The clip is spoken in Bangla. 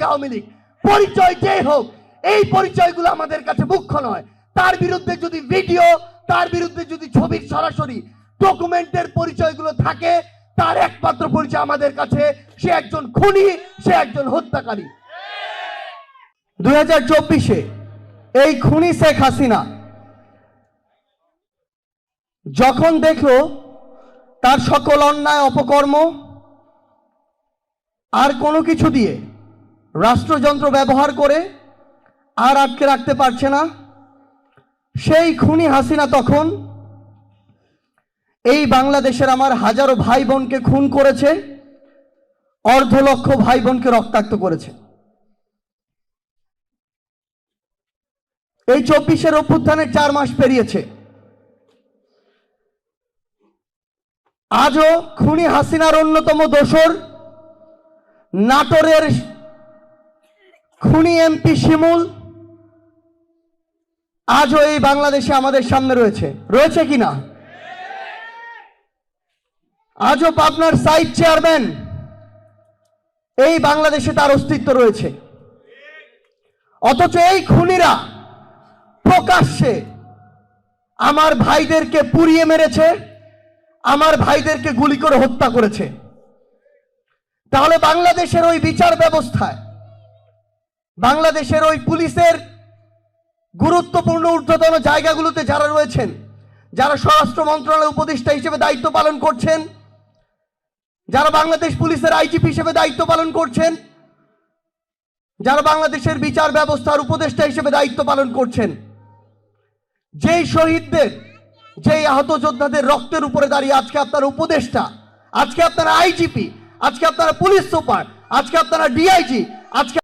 আওয়ামী লীগ, পরিচয় যেই হোক, এই পরিচয়গুলো আমাদের কাছে মুখ্য নয়। তার বিরুদ্ধে যদি ভিডিও, তার বিরুদ্ধে যদি ছবির সরাসরি ডকুমেন্টের পরিচয়গুলো থাকে, তার একমাত্র পরিচয় আমাদের কাছে সে একজন খুনি, সে একজন হত্যাকারী। 2024-এ এই খুনি শেখ হাসিনা যখন দেখলো তার সকল অন্যায় অপকর্ম আর কোনো কিছু দিয়ে রাষ্ট্রযন্ত্র ব্যবহার করে আর আটকে রাখতে পারছে না, সেই খুনি হাসিনা তখন এই বাংলাদেশের আমার হাজারো ভাই বোনকে খুন করেছে, অর্ধ লক্ষ ভাই বোনকে রক্তাক্ত করেছে। এই 24-এর অভ্যুত্থানের 4 মাস পেরিয়েছে, আজও খুনি হাসিনার অন্যতম দোসর নাটোরের খুনি এমপি শিমুল আজও এই বাংলাদেশে আমাদের সামনে রয়েছে কিনা? আজও পাবনার সাইড চেয়ারম্যান এই বাংলাদেশে তার অস্তিত্ব রয়েছে। অথচ এই খুনিরা প্রকাশ্যে আমার ভাইদেরকে পুড়িয়ে মেরেছে, আমার ভাইদেরকে গুলি করে হত্যা করেছে। তাহলে বাংলাদেশের ওই বিচার ব্যবস্থায়, বাংলাদেশের ওই পুলিশের গুরুত্বপূর্ণ ঊর্ধ্বতন জায়গাগুলোতে যারা রয়েছেন, যারা স্বরাষ্ট্র মন্ত্রণালয়ের উপদেষ্টা হিসেবে দায়িত্ব পালন করছেন, যারা বাংলাদেশ পুলিশের আইজিপি হিসেবে দায়িত্ব পালন করছেন, যারা বাংলাদেশের বিচার ব্যবস্থার উপদেষ্টা হিসেবে দায়িত্ব পালন করছেন, যেই শহীদদের, যেই আহত যোদ্ধাদের রক্তের উপরে দাঁড়িয়ে আজকে আপনারা উপদেষ্টা, আজকে আপনারা আইজিপি, আজকে আপনারা পুলিশ সুপার, আজকে আপনারা ডিআইজি, আজকে